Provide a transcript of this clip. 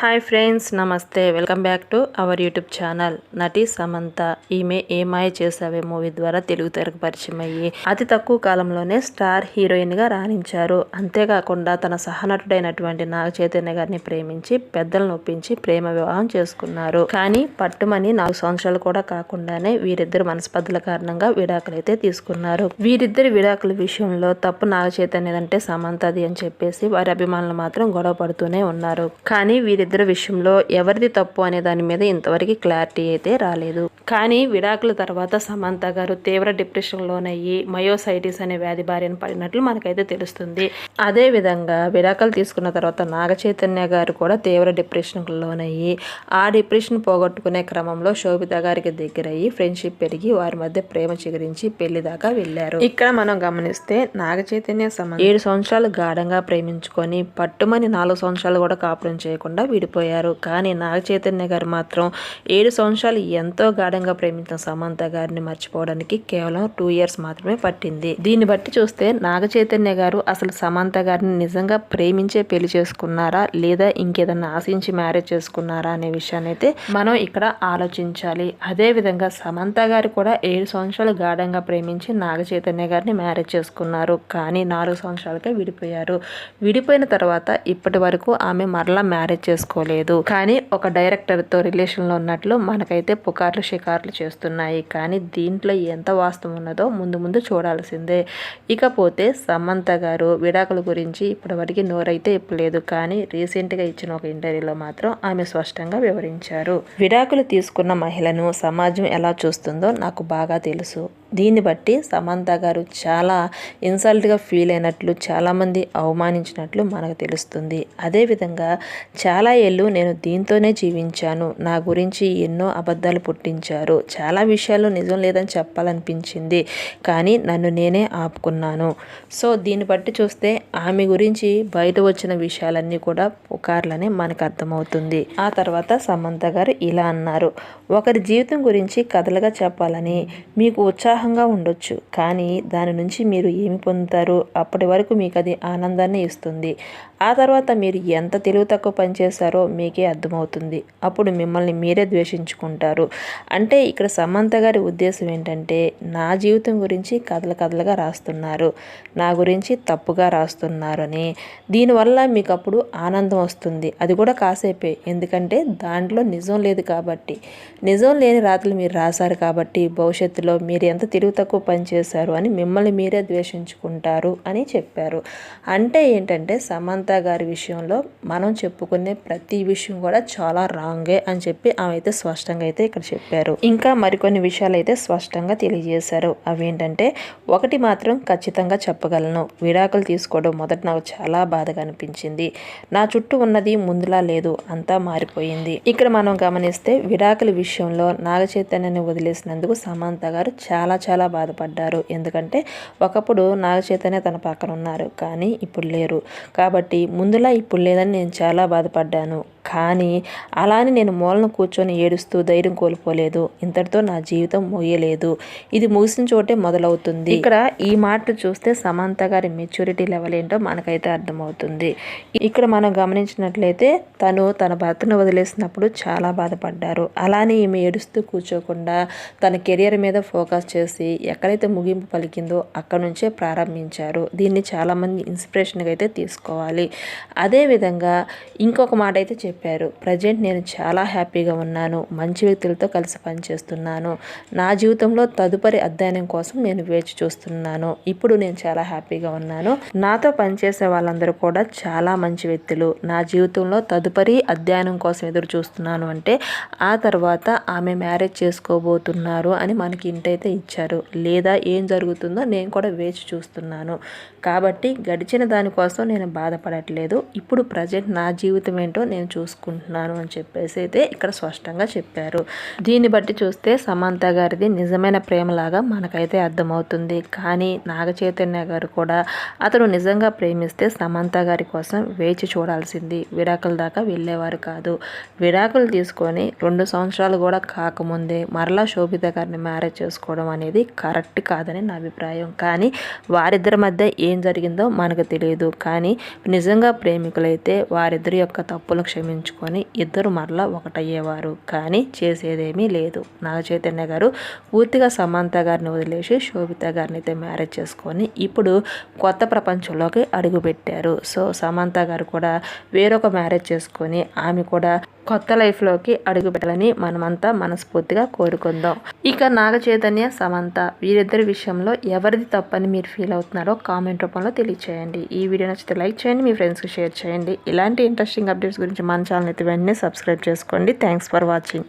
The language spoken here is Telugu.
హాయ్ ఫ్రెండ్స్, నమస్తే. Welcome back to our YouTube channel. నటి సమంత ఈమె ఏమాయ చేసావే మూవీ ద్వారా తెలుగు తెరకు పరిచయం అయ్యి అతి తక్కువ కాలంలోనే స్టార్ హీరోయిన్గా రాణించారు. అంతేకాకుండా తన సహనటుడైనటువంటి నాగ చైతన్య గారిని ప్రేమించి పెద్దలను ఒప్పించి ప్రేమ వివాహం చేసుకున్నారు. కానీ పట్టుమని 4 సంవత్సరాలు కూడా కాకుండానే వీరిద్దరు మనస్పర్ధల కారణంగా విడాకులు అయితే తీసుకున్నారు. వీరిద్దరి విడాకుల విషయంలో తప్పు నాగ చైతన్యదంటే సమంతది అని చెప్పేసి వారి అభిమానులు మాత్రం గొడవ పడుతూనే ఉన్నారు. కానీ వీరిద్దరి విషయంలో ఎవరిది తప్పు అనే దాని మీద ఇంతవరకు క్లారిటీ అయితే రాలేదు. కానీ విడాకుల తర్వాత సమంత గారు తీవ్ర డిప్రెషన్ లోనయ్యి మయోసైటిస్ అనే వ్యాధి బారిన పడినట్లు మనకైతే తెలుస్తుంది. అదే విధంగా విడాకులు తీసుకున్న తర్వాత నాగ చైతన్య గారు కూడా తీవ్ర డిప్రెషన్ లోనయ్యి ఆ డిప్రెషన్ పోగొట్టుకునే క్రమంలో శోభిత గారికి దగ్గరయ్యి ఫ్రెండ్షిప్ పెరిగి వారి మధ్య ప్రేమ చిగురించి పెళ్లి దాకా వెళ్లారు. ఇక్కడ మనం గమనిస్తే నాగ చైతన్య సమంత 7 సంవత్సరాలు గాఢంగా ప్రేమించుకొని పట్టుమని 4 సంవత్సరాలు కూడా కాపురం చేయకుండా విడిపోయారు. కానీ నాగ చైతన్య గారు మాత్రం 7 సంవత్సరాలు ఎంతో గాఢంగా ప్రేమించిన సమంత గారిని మర్చిపోవడానికి కేవలం 2 ఇయర్స్ మాత్రమే పట్టింది. దీన్ని బట్టి చూస్తే నాగ చైతన్య గారు అసలు సమంత గారిని నిజంగా ప్రేమించే పెళ్లి చేసుకున్నారా లేదా ఇంకేదన్నా ఆశించి మ్యారేజ్ చేసుకున్నారా అనే విషయాన్ని అయితే మనం ఇక్కడ ఆలోచించాలి. అదే విధంగా సమంత గారు కూడా 7 సంవత్సరాలు గాఢంగా ప్రేమించి నాగ చైతన్య గారిని మ్యారేజ్ చేసుకున్నారు. కానీ 4 సంవత్సరాలకే విడిపోయారు. విడిపోయిన తర్వాత ఇప్పటి వరకు ఆమె మరలా మ్యారేజ్ చేసుకోలేదు. కానీ ఒక డైరెక్టర్తో రిలేషన్లో ఉన్నట్లు మనకైతే పుకార్లు షికార్లు చేస్తున్నాయి. కానీ దీంట్లో ఎంత వాస్తవం ఉన్నదో ముందు ముందు చూడాల్సిందే. ఇకపోతే సమంత గారు విడాకుల గురించి ఇప్పటివరకు నోరైతే ఇప్పలేదు. కానీ రీసెంట్గా ఇచ్చిన ఒక ఇంటర్వ్యూలో మాత్రం ఆమె స్పష్టంగా వివరించారు. విడాకులు తీసుకున్న మహిళను సమాజం ఎలా చూస్తుందో నాకు బాగా తెలుసు. దీన్ని బట్టి సమంత గారు చాలా ఇన్సల్ట్గా ఫీల్ అయినట్లు, చాలామంది అవమానించినట్లు మనకు తెలుస్తుంది. అదేవిధంగా చాలా ఏళ్ళు నేను దీంతోనే జీవించాను, నా గురించి ఎన్నో అబద్ధాలు పుట్టించారు, చాలా విషయాల్లో నిజం లేదని చెప్పాలనిపించింది, కానీ నన్ను నేనే ఆపుకున్నాను. సో దీన్ని బట్టి చూస్తే ఆమె గురించి బయట వచ్చిన విషయాలన్నీ కూడా పుకార్లనే మనకు అర్థమవుతుంది. ఆ తర్వాత సమంత గారు ఇలా అన్నారు: ఒకరి జీవితం గురించి కథలుగా చెప్పాలని మీకు ఉత్సాహంగా ఉండొచ్చు, కానీ దాని నుంచి మీరు ఏమి పొందుతారు? అప్పటి వరకు మీకు అది ఆనందాన్ని ఇస్తుంది. ఆ తర్వాత మీరు ఎంత తెలివి తక్కువ పని చేశారో మీకే అర్థమవుతుంది. అప్పుడు మిమ్మల్ని మీరే ద్వేషించుకుంటారు. అంటే ఇక్కడ సమంత గారి ఉద్దేశం ఏంటంటే, నా జీవితం గురించి కథలుగా రాస్తున్నారు, నా గురించి తప్పుగా రాస్తున్నారు అని. దీనివల్ల మీకు అప్పుడు ఆనందం వస్తుంది, అది కూడా కాసేపే. ఎందుకంటే దాంట్లో నిజం లేదు కాబట్టి. నిజం లేని రాతలు మీరు రాశారు కాబట్టి భవిష్యత్తులో మీరు ఎంత తెలివి తక్కువ పని చేశారు అని మిమ్మల్ని మీరే ద్వేషించుకుంటారు అని చెప్పారు. అంటే ఏంటంటే సమంత గారి విషయంలో మనం చెప్పుకునే ప్రతి విషయం కూడా చాలా రాంగే అని చెప్పి ఆమె అయితే స్పష్టంగా అయితే ఇక్కడ చెప్పారు. ఇంకా మరికొన్ని విషయాలు అయితే స్పష్టంగా తెలియజేశారు. అవేంటంటే, ఒకటి మాత్రం ఖచ్చితంగా చెప్పగలను, విడాకులు తీసుకోవడం మొదట నాకు చాలా బాధగా అనిపించింది. నా చుట్టూ ఉన్నది ముందులా లేదు, అంతా మారిపోయింది. ఇక్కడ మనం గమనిస్తే విడాకుల విషయంలో నాగ చైతన్యాన్ని వదిలేసినందుకు సమంత గారు చాలా బాధపడ్డారు. ఎందుకంటే ఒకప్పుడు నాగ చైతన్య తన పక్కన ఉన్నారు, కానీ ఇప్పుడు లేరు. కాబట్టి ముందులా ఇప్పుడు లేదని నేను చాలా బాధపడ్డాను. కానీ అలానే నేను మూలను కూర్చొని ఏడుస్తూ ధైర్యం కోల్పోలేదు. ఇంతటితో నా జీవితం ముగియలేదు, ఇది ముగిసిన చోటే మొదలవుతుంది. ఇక్కడ ఈ మాట చూస్తే సమంత గారి మెచ్యూరిటీ లెవెల్ ఏంటో మనకైతే అర్థమవుతుంది. ఇక్కడ మనం గమనించినట్లయితే తను తన భర్తను వదిలేసినప్పుడు చాలా బాధపడ్డారు. అలానే ఈమె ఏడుస్తూ కూర్చోకుండా తన కెరియర్ మీద ఫోకస్ చేసి ఎక్కడైతే ముగింపు పలికిందో అక్కడ నుంచే ప్రారంభించారు. దీన్ని చాలామంది ఇన్స్పిరేషన్గా అయితే తీసుకోవాలి. అదేవిధంగా ఇంకొక మాట అయితే చెప్పారు: ప్రజెంట్ నేను చాలా హ్యాపీగా ఉన్నాను, మంచి వ్యక్తులతో కలిసి పనిచేస్తున్నాను, నా జీవితంలో తదుపరి అధ్యయనం కోసం నేను వేచి చూస్తున్నాను, ఇప్పుడు నేను చాలా హ్యాపీగా ఉన్నాను, నాతో పనిచేసే వాళ్ళందరూ కూడా చాలా మంచి వ్యక్తులు, నా జీవితంలో తదుపరి అధ్యయనం కోసం ఎదురు చూస్తున్నాను. అంటే ఆ తర్వాత ఆమె మ్యారేజ్ చేసుకోబోతున్నారు అని మనకి ఇంటైతే ఇచ్చారు. లేదా ఏం జరుగుతుందో నేను కూడా వేచి చూస్తున్నాను, కాబట్టి గడిచిన దానికోసం నేను బాధపడట్లేదు, ఇప్పుడు ప్రజెంట్ నా జీవితం ఏంటో నేను చూసుకుంటున్నాను అని చెప్పేసి అయితే ఇక్కడ స్పష్టంగా చెప్పారు. దీన్ని బట్టి చూస్తే సమంత గారిది నిజమైన ప్రేమలాగా మనకైతే అర్థమవుతుంది. కానీ నాగ చైతన్య గారు కూడా అతను నిజంగా ప్రేమిస్తే సమంత గారి కోసం వేచి చూడాల్సింది, విడాకుల దాకా వెళ్ళేవారు కాదు. విడాకులు తీసుకొని 2 సంవత్సరాలు కూడా కాకముందే మరలా శోభిత గారిని మ్యారేజ్ చేసుకోవడం అనేది కరెక్ట్ కాదని నా అభిప్రాయం. కానీ వారిద్దరి మధ్య ఏం జరిగిందో మనకు తెలియదు. కానీ నిజంగా ప్రేమికులైతే వారిద్దరి యొక్క తప్పులు క్షమించుకొని ఇద్దరు మరలా ఒకటయ్యేవారు. కానీ చేసేదేమీ లేదు. నాగ చైతన్య గారు పూర్తిగా సమంత గారిని వదిలేసి శోభిత గారిని అయితే మ్యారేజ్ చేసుకొని ఇప్పుడు కొత్త ప్రపంచంలోకి అడుగుపెట్టారు. సో సమంత గారు కూడా వేరొక మ్యారేజ్ చేసుకొని ఆమె కూడా కొత్త లైఫ్లోకి అడుగుపెట్టాలని మనమంతా మనస్ఫూర్తిగా కోరుకుందాం. ఇక నాగ చైతన్య సమంత వీరిద్దరి విషయంలో ఎవరిది తప్పని మీరు ఫీల్ అవుతున్నారో కామెంట్ రూపంలో తెలియచేయండి. ఈ వీడియో నచ్చితే లైక్ చేయండి, మీ ఫ్రెండ్స్కి షేర్ చేయండి. ఇలాంటి ఇంట్రెస్టింగ్ అప్డేట్స్ గురించి మన ఛానల్ అయితే వెంటనే సబ్స్క్రైబ్ చేసుకోండి. Thanks for watching.